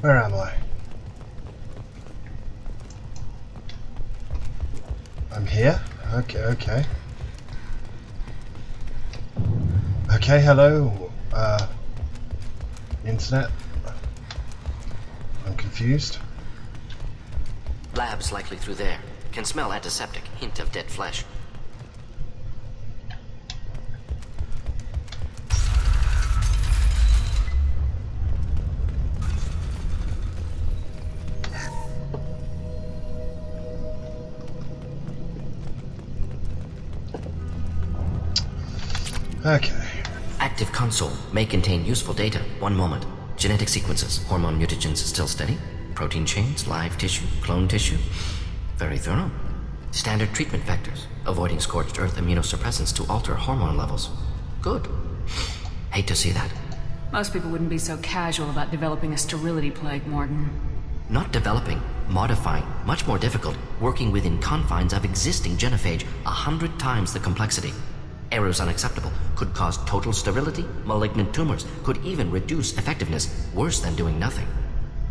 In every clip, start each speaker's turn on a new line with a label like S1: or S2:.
S1: Where am I? I'm here? Okay. Okay, hello, internet. I'm confused.
S2: Lab's likely through there. Can smell antiseptic, hint of dead flesh.
S1: Okay.
S2: Active console may contain useful data. One moment. Genetic sequences, hormone mutagens still steady. Protein chains, live tissue, clone tissue. Very thorough. Standard treatment vectors, avoiding scorched earth immunosuppressants to alter hormone levels. Good. Hate to see that.
S3: Most people wouldn't be so casual about developing a sterility plague, Mordin.
S2: Not developing, modifying, much more difficult, working within confines of existing genophage, 100 times the complexity. Errors unacceptable, could cause total sterility, malignant tumors, could even reduce effectiveness, worse than doing nothing.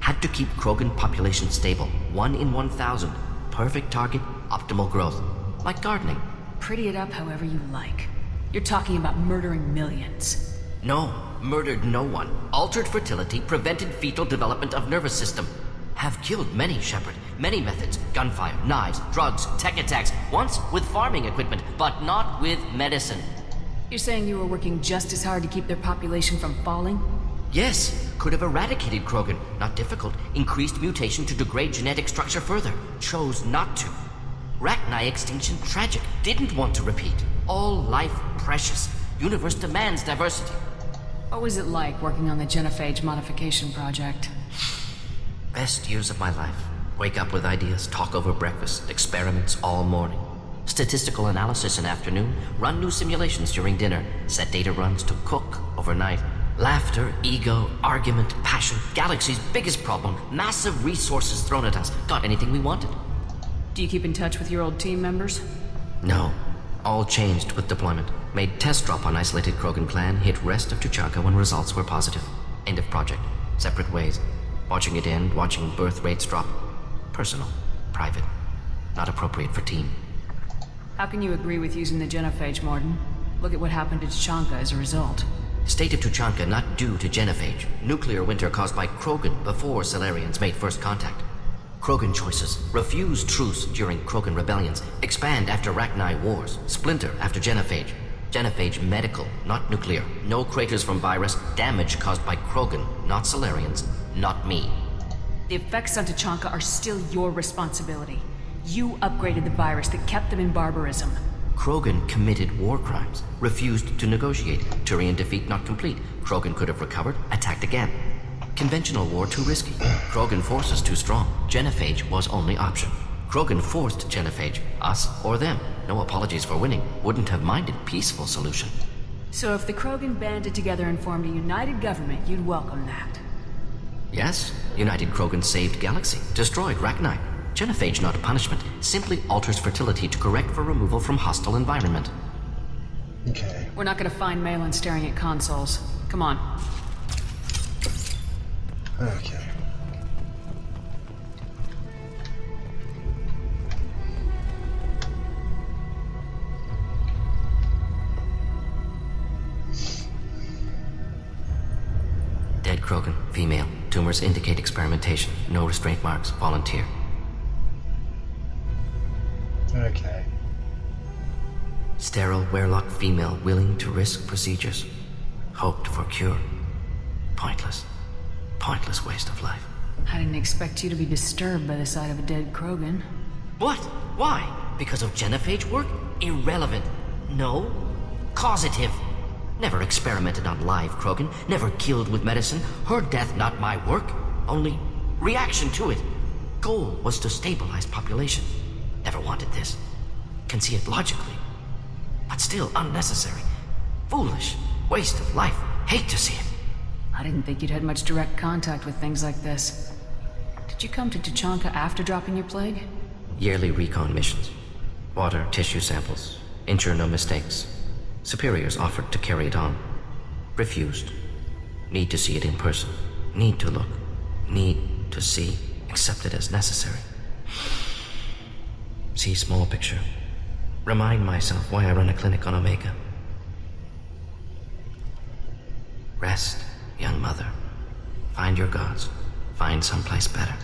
S2: Had to keep Krogan population stable, 1 in 1,000. Perfect target, optimal growth. Like gardening.
S3: Pretty it up however you like. You're talking about murdering millions.
S2: No, murdered no one. Altered fertility, prevented fetal development of nervous system. Have killed many, Shepard. Many methods. Gunfire, knives, drugs, tech attacks. Once with farming equipment, but not with medicine.
S3: You're saying you were working just as hard to keep their population from falling?
S2: Yes, could have eradicated Krogan. Not difficult. Increased mutation to degrade genetic structure further. Chose not to. Rachni extinction tragic. Didn't want to repeat. All life precious. Universe demands diversity.
S3: What was it like working on the genophage modification project?
S2: Best years of my life. Wake up with ideas, talk over breakfast, experiments all morning. Statistical analysis in afternoon, run new simulations during dinner, set data runs to cook overnight. Laughter, ego, argument, passion, galaxy's biggest problem, massive resources thrown at us. Got anything we wanted.
S3: Do you keep in touch with your old team members?
S2: No. All changed with deployment. Made test drop on isolated Krogan clan, hit rest of Tuchanka when results were positive. End of project. Separate ways. Watching it end, watching birth rates drop. Personal. Private. Not appropriate for team.
S3: How can you agree with using the genophage, Mordin? Look at what happened to Tuchanka as a result.
S2: State of Tuchanka not due to genophage. Nuclear winter caused by Krogan before Salarians made first contact. Krogan choices. Refuse truce during Krogan rebellions. Expand after Rachni wars. Splinter after genophage. Genophage medical, not nuclear. No craters from virus. Damage caused by Krogan, not Salarians. Not me.
S3: The effects on Tuchanka are still your responsibility. You upgraded the virus that kept them in barbarism.
S2: Krogan committed war crimes. Refused to negotiate. Turian defeat not complete. Krogan could have recovered, attacked again. Conventional war too risky. Krogan forces too strong. Genophage was only option. Krogan forced genophage. Us or them. No apologies for winning. Wouldn't have minded peaceful solution.
S3: So if the Krogan banded together and formed a united government, you'd welcome that?
S2: Yes. United Krogan saved Galaxy. Destroyed Rachni. Genophage not a punishment. Simply alters fertility to correct for removal from hostile environment.
S1: Okay.
S3: We're not gonna find Malin staring at consoles. Come on.
S1: Okay.
S2: Dead Krogan, female. Tumors indicate experimentation. No restraint marks. Volunteer.
S1: Okay.
S2: Sterile, werelock female willing to risk procedures. Hoped for cure. Pointless. Pointless waste of life.
S3: I didn't expect you to be disturbed by the sight of a dead Krogan.
S2: What? Why? Because of genophage work? Irrelevant. No. Causative. Never experimented on live Krogan. Never killed with medicine. Her death not my work. Only reaction to it. Goal was to stabilize population. Never wanted this. Can see it logically. But still unnecessary. Foolish. Waste of life. Hate to see it.
S3: I didn't think you'd had much direct contact with things like this. Did you come to Tuchanka after dropping your plague?
S2: Yearly recon missions. Water, tissue samples. Ensure no mistakes. Superiors offered to carry it on. Refused. Need to see it in person. Need to look. Need to see, accepted as necessary. See small picture. Remind myself why I run a clinic on Omega. Rest, young mother. Find your gods. Find someplace better.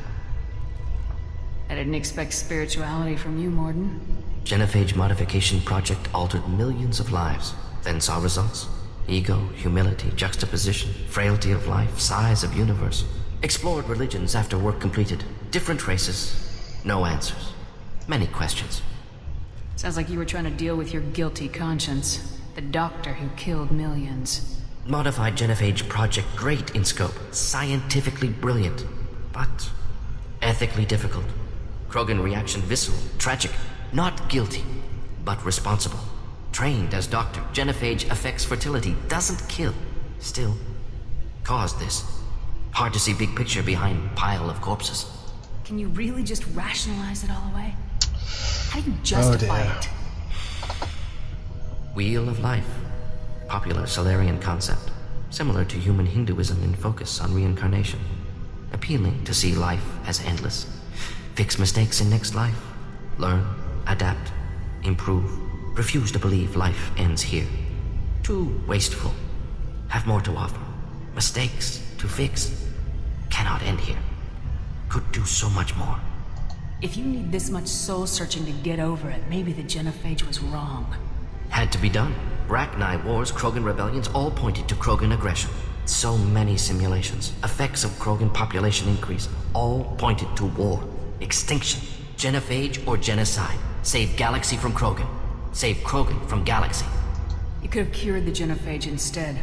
S3: I didn't expect spirituality from you, Mordin.
S2: Genophage modification project altered millions of lives, then saw results. Ego, humility, juxtaposition, frailty of life, size of universe. Explored religions after work completed. Different races. No answers. Many questions.
S3: Sounds like you were trying to deal with your guilty conscience. The doctor who killed millions.
S2: Modified genophage project great in scope. Scientifically brilliant. But ethically difficult. Krogan reaction visceral, tragic. Not guilty, but responsible. Trained as doctor, genophage affects fertility, doesn't kill. Still, caused this. Hard to see big picture behind pile of corpses.
S3: Can you really just rationalize it all away? How do you justify it?
S2: Wheel of life. Popular Solarian concept. Similar to human Hinduism in focus on reincarnation. Appealing to see life as endless. Fix mistakes in next life. Learn, adapt, improve. Refuse to believe life ends here. Too wasteful. Have more to offer. Mistakes to fix. Cannot end here. Could do so much more.
S3: If you need this much soul-searching to get over it, maybe the genophage was wrong.
S2: Had to be done. Rachni wars, Krogan rebellions, all pointed to Krogan aggression. So many simulations. Effects of Krogan population increase. All pointed to war. Extinction. Genophage or genocide. Save galaxy from Krogan. Save Krogan from galaxy.
S3: You could have cured the genophage instead.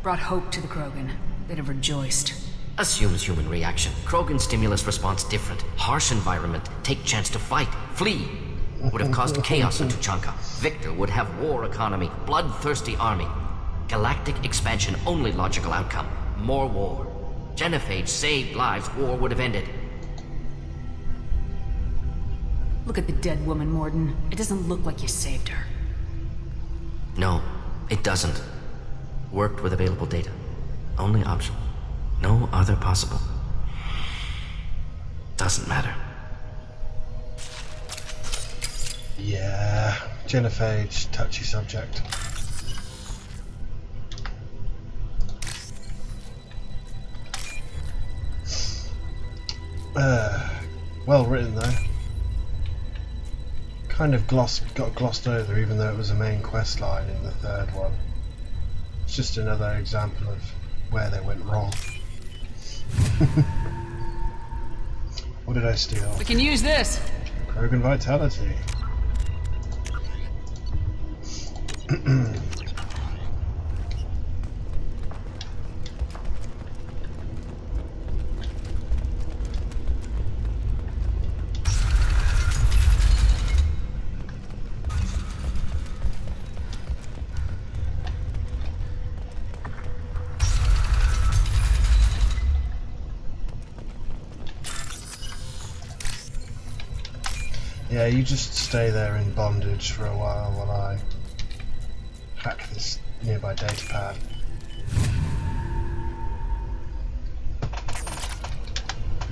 S3: Brought hope to the Krogan. They'd have rejoiced.
S2: Assumes human reaction. Krogan stimulus response different. Harsh environment. Take chance to fight. Flee. Would have caused chaos in Tuchanka. Victor would have war economy. Bloodthirsty army. Galactic expansion only logical outcome. More war. Genophage saved lives. War would have ended.
S3: Look at the dead woman, Mordin. It doesn't look like you saved her.
S2: No, it doesn't. Worked with available data. Only option. No other possible. Doesn't matter.
S1: Yeah, genophage, touchy subject. Well written though. Kind of got glossed over, even though it was a main quest line in the third one. It's just another example of where they went wrong. What did I steal?
S3: We can use this!
S1: Krogan Vitality. Yeah, you just stay there in bondage for a while I hack this nearby data pad.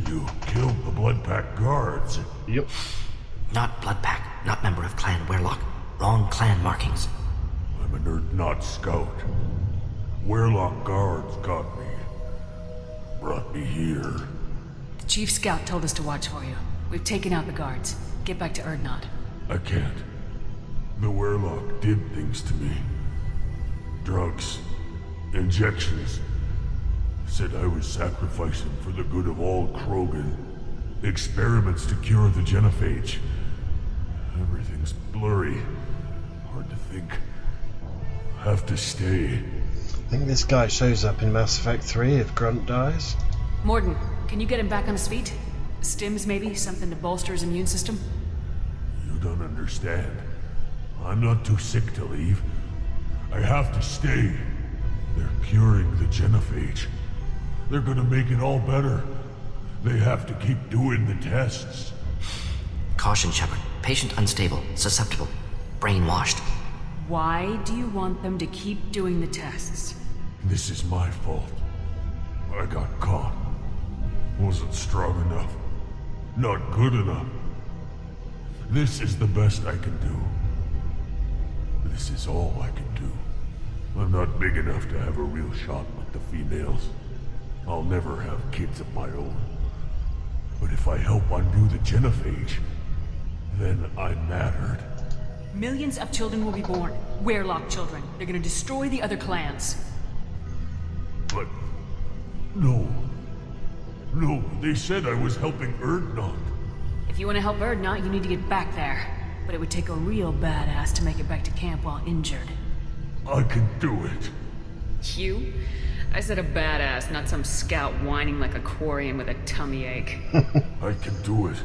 S4: You killed the Blood Pack guards.
S1: Yep.
S2: Not Bloodpack, not member of Clan Werlock. Wrong clan markings.
S4: I'm a nerd, not scout. Werlock guards got me. Brought me here.
S3: The chief scout told us to watch for you. We've taken out the guards. Get back to Erdnot.
S4: I can't. The Werlock did things to me. Drugs. Injections. Said I was sacrificing for the good of all Krogan. Experiments to cure the genophage. Everything's blurry. Hard to think. Have to stay.
S1: I think this guy shows up in Mass Effect 3 if Grunt dies.
S3: Mordin, can you get him back on his feet? Stims, maybe? Something to bolster his immune system?
S4: You don't understand. I'm not too sick to leave. I have to stay. They're curing the genophage. They're gonna make it all better. They have to keep doing the tests.
S2: Caution, Shepard. Patient unstable, susceptible, brainwashed.
S3: Why do you want them to keep doing the tests?
S4: This is my fault. I got caught. Wasn't strong enough. Not good enough. This is the best I can do. This is all I can do. I'm not big enough to have a real shot with the females. I'll never have kids of my own. But if I help undo the genophage, then I mattered.
S3: Millions of children will be born. Werelock children. They're gonna destroy the other clans.
S4: But... no. No, they said I was helping Erdnot.
S3: If you want to help Erdnot, you need to get back there. But it would take a real badass to make it back to camp while injured.
S4: I can do it.
S3: You? I said a badass, not some scout whining like a quarian with a tummy ache.
S4: I can do it.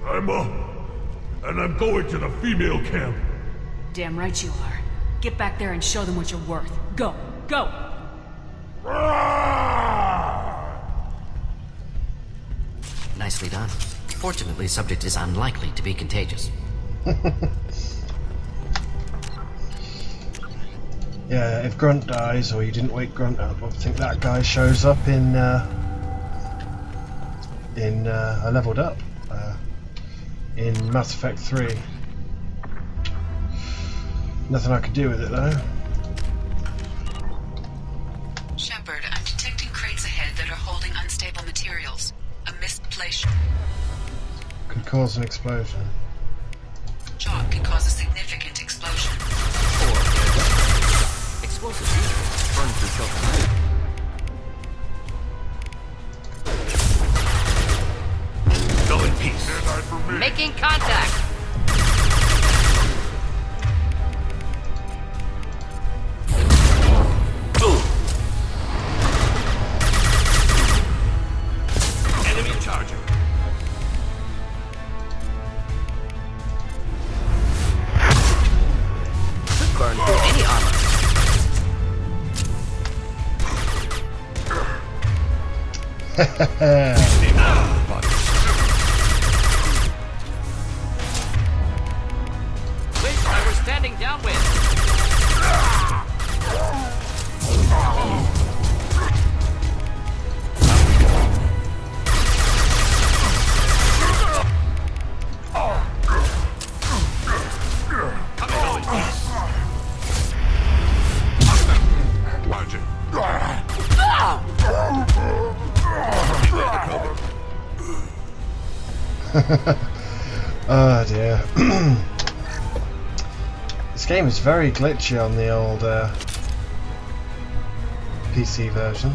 S4: I'm up. And I'm going to the female camp.
S3: Damn right you are. Get back there and show them what you're worth. Go! Go!
S2: Nicely done. Fortunately, subject is unlikely to be contagious.
S1: Yeah, if Grunt dies, or you didn't wake Grunt up, I think that guy shows up in I leveled up in Mass Effect 3. Nothing I could do with it though.
S5: Shepard, I'm detecting crates ahead that are holding unstable materials. A misplaced
S1: Could cause an explosion.
S5: shock can cause a significant explosion.
S2: Or explosives usually burn through children.
S4: Go in peace.
S2: Making contact!
S4: Enemy charging.
S2: Could burn through any armor. Wish I were standing downwind.
S1: Oh dear. This game is very glitchy on the old PC version.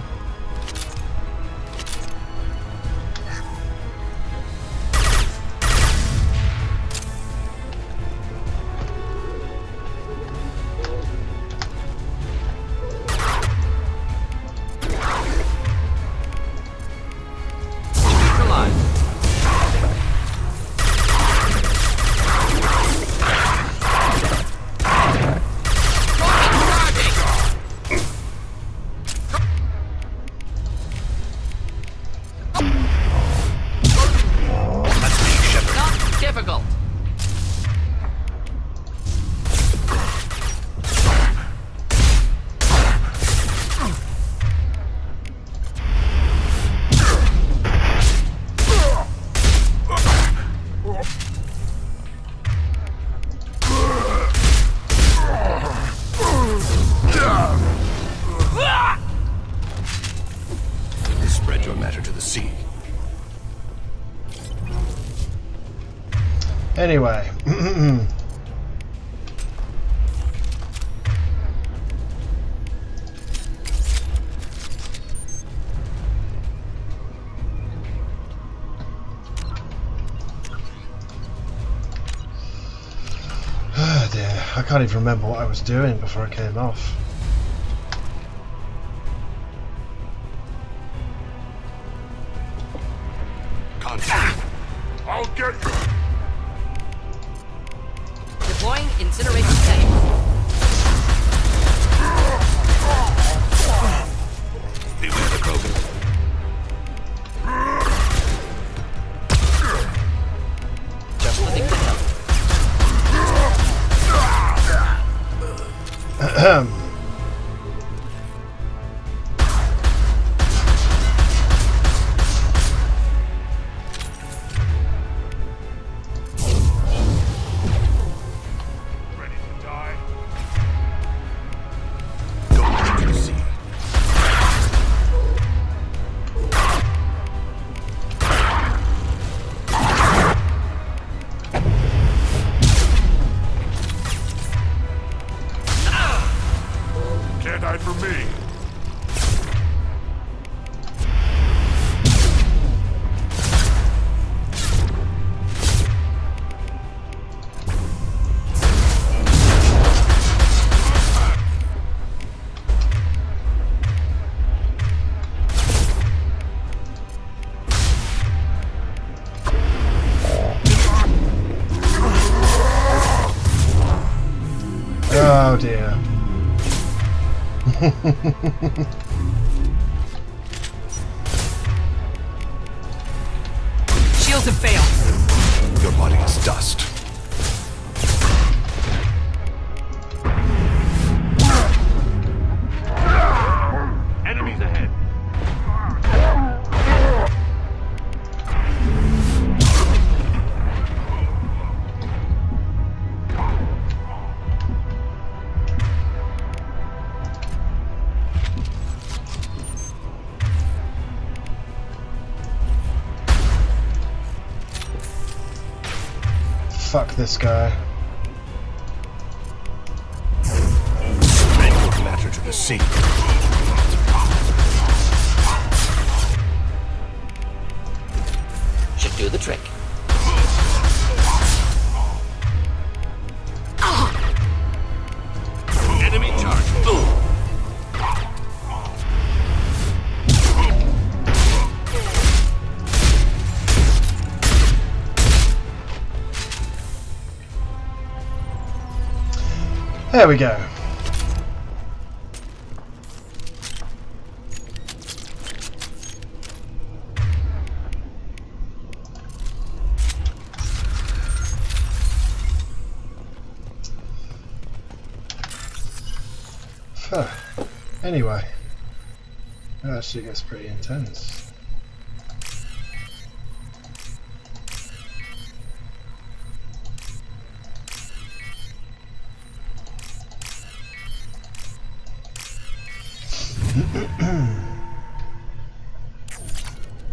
S2: Difficult.
S6: Spread your matter to the sea.
S1: Anyway. Oh dear, I can't even remember what I was doing before I came off.
S6: Contact.
S4: I'll get you.
S2: Deploying incineration tank.
S6: Beware the Krogan.
S2: Just the thing to help.
S4: me!
S1: Oh dear.
S3: Shields have failed.
S6: Your body is dust.
S4: Enemies ahead!
S1: Fuck this guy.
S6: Spread your matter to the sea.
S2: Should do the trick.
S6: Enemy charge. Boom.
S1: There we go. Huh. Anyway, that actually gets pretty intense.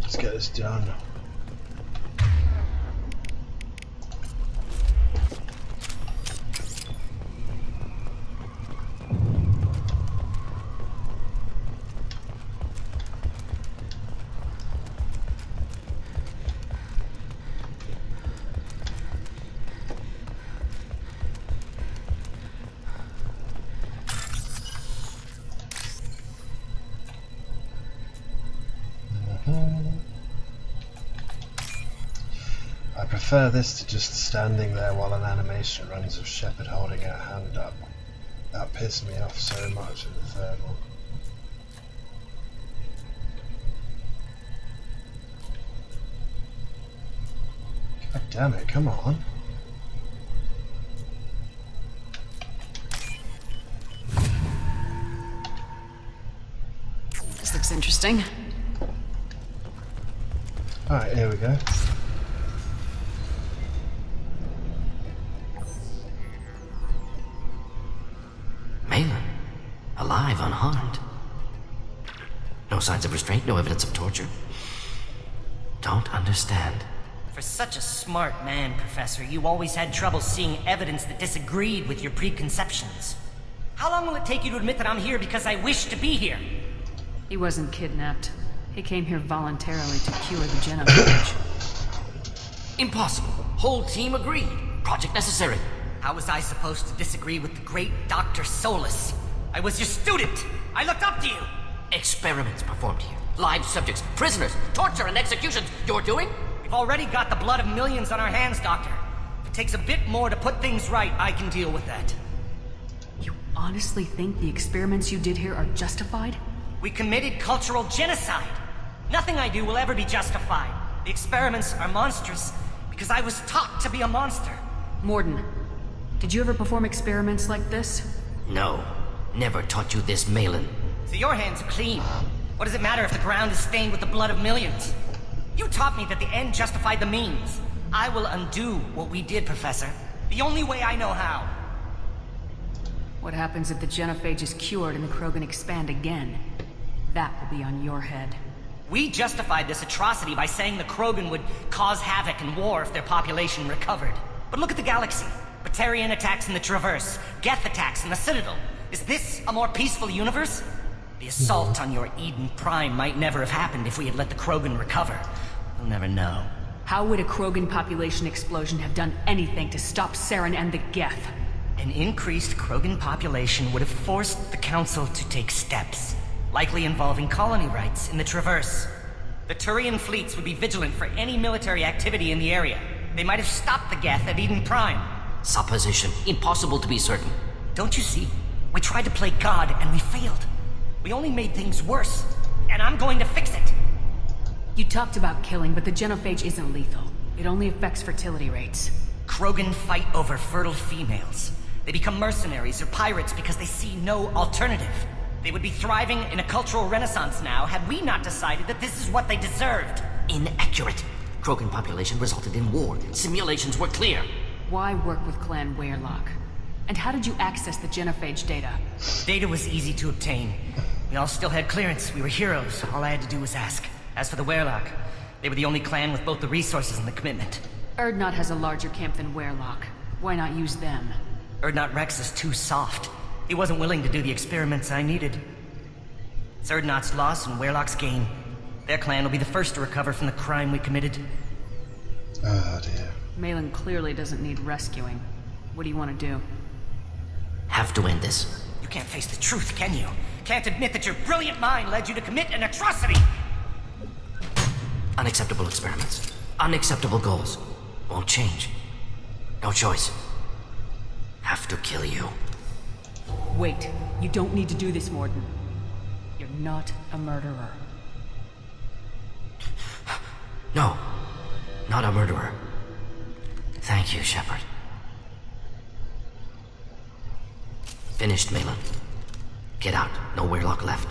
S1: Let's get this done. I prefer this to just standing there while an animation runs of Shepard holding her hand up. That pissed me off so much in the third one. God damn it, come on.
S3: This looks interesting.
S1: Alright, here we go.
S2: Malin, alive, unharmed. No signs of restraint, no evidence of torture. Don't understand.
S7: For such a smart man, Professor, you always had trouble seeing evidence that disagreed with your preconceptions. How long will it take you to admit that I'm here because I wish to be here?
S3: He wasn't kidnapped. He came here voluntarily to cure the genophage.
S2: Impossible. Whole team agreed. Project necessary.
S7: How was I supposed to disagree with the great Dr. Solus? I was your student! I looked up to you!
S2: Experiments performed here. Live subjects, prisoners, torture and executions. You're doing?
S7: We've already got the blood of millions on our hands, Doctor. If it takes a bit more to put things right, I can deal with that.
S3: You honestly think the experiments you did here are justified?
S7: We committed cultural genocide. Nothing I do will ever be justified. The experiments are monstrous because I was taught to be a monster.
S3: Mordin, did you ever perform experiments like this?
S2: No. Never taught you this, Malin.
S7: So your hands are clean. What does it matter if the ground is stained with the blood of millions? You taught me that the end justified the means. I will undo what we did, Professor. The only way I know how.
S3: What happens if the genophage is cured and the Krogan expand again? That will be on your head.
S7: We justified this atrocity by saying the Krogan would cause havoc and war if their population recovered. But look at the galaxy. Batarian attacks in the Traverse, Geth attacks in the Citadel. Is this a more peaceful universe? The assault on your Eden Prime might never have happened if we had let the Krogan recover. We'll never know.
S3: How would a Krogan population explosion have done anything to stop Saren and the Geth?
S7: An increased Krogan population would have forced the Council to take steps, likely involving colony rights in the Traverse. The Turian fleets would be vigilant for any military activity in the area. They might have stopped the Geth at Eden Prime.
S2: Supposition. Impossible to be certain.
S7: Don't you see? We tried to play God and we failed. We only made things worse, and I'm going to fix it.
S3: You talked about killing, but the genophage isn't lethal. It only affects fertility rates.
S7: Krogan fight over fertile females. They become mercenaries or pirates because they see no alternative. They would be thriving in a cultural renaissance now had we not decided that this is what they deserved.
S2: Inaccurate. Krogan population resulted in war. Simulations were clear.
S3: Why work with Clan Weyrloc? And how did you access the genophage data?
S7: Data was easy to obtain. We all still had clearance. We were heroes. All I had to do was ask. As for the Weyrloc, they were the only clan with both the resources and the commitment.
S3: Urdnot has a larger camp than Weyrloc. Why not use them?
S7: Urdnot Rex is too soft. He wasn't willing to do the experiments I needed. It's Urdnot's loss and Weyrloc's gain. Their clan will be the first to recover from the crime we committed.
S1: Oh dear.
S3: Malin clearly doesn't need rescuing. What do you want to do?
S2: Have to end this.
S7: You can't face the truth, can you? Can't admit that your brilliant mind led you to commit an atrocity!
S2: Unacceptable experiments. Unacceptable goals. Won't change. No choice. Have to kill you.
S3: Wait. You don't need to do this, Mordin. You're not a murderer.
S2: No. Not a murderer. Thank you, Shepard. Finished, Malin. Get out. No Weyrloc left.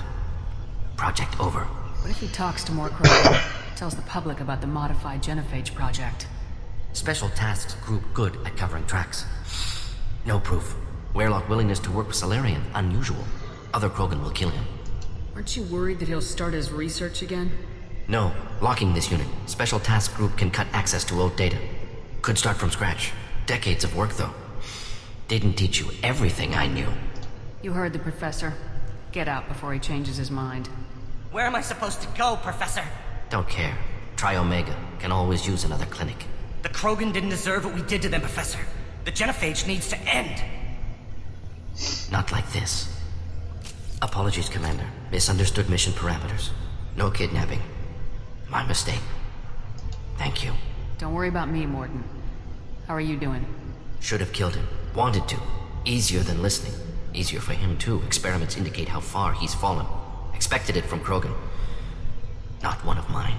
S2: Project over.
S3: What if he talks to more Krogan? Tells the public about the modified genophage project?
S2: Special Tasks Group good at covering tracks. No proof. Weyrloc willingness to work with Salarian, unusual. Other Krogan will kill him.
S3: Aren't you worried that he'll start his research again?
S2: No. Locking this unit. Special Task Group can cut access to old data. Could start from scratch. Decades of work, though. Didn't teach you everything I knew.
S3: You heard the professor. Get out before he changes his mind.
S7: Where am I supposed to go, Professor?
S2: Don't care. Try Omega. Can always use another clinic.
S7: The Krogan didn't deserve what we did to them, Professor. The genophage needs to end.
S2: Not like this. Apologies, Commander. Misunderstood mission parameters. No kidnapping. My mistake. Thank you.
S3: Don't worry about me, Mordin. How are you doing?
S2: Should have killed him. Wanted to. Easier than listening. Easier for him, too. Experiments indicate how far he's fallen. Expected it from Krogan. Not one of mine.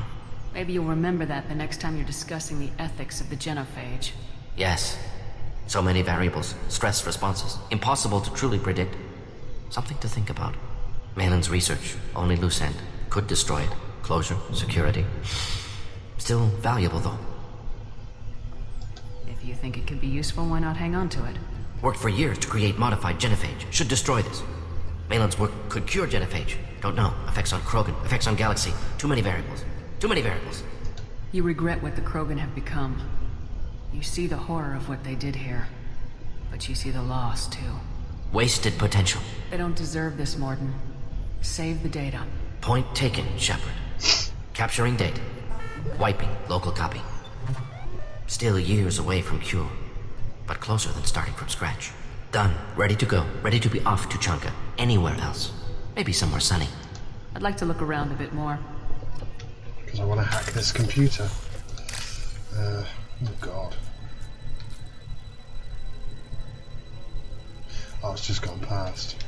S3: Maybe you'll remember that the next time you're discussing the ethics of the genophage.
S2: Yes. So many variables. Stress responses. Impossible to truly predict. Something to think about. Malin's research. Only loose end. Could destroy it. Closure. Security. Still valuable, though.
S3: If you think it could be useful, why not hang on to it?
S2: Worked for years to create modified genophage. Should destroy this. Malin's work could cure genophage. Don't know. Effects on Krogan. Effects on Galaxy. Too many variables. Too many variables.
S3: You regret what the Krogan have become. You see the horror of what they did here. But you see the loss, too.
S2: Wasted potential.
S3: They don't deserve this, Mordin. Save the data.
S2: Point taken, Shepard. Capturing data. Wiping local copy. Still years away from cure. But closer than starting from scratch. Done. Ready to go. Ready to be off to Chanka. Anywhere else. Maybe somewhere sunny.
S3: I'd like to look around a bit more.
S1: Because I want to hack this computer. Oh god. Oh, it's just gone past.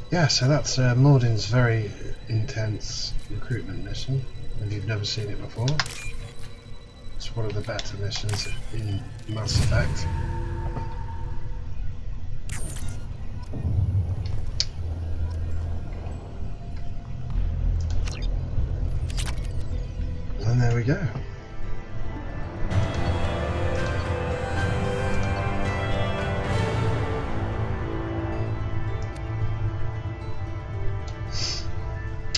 S1: Yeah, so that's Mordin's very intense recruitment mission. If you've never seen it before. It's one of the better missions in Mass Effect. And there we go.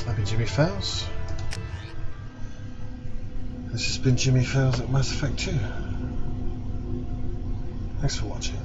S1: I've been Jimmy Fails. This has been Jimmy Fails at Mass Effect 2. Thanks for watching.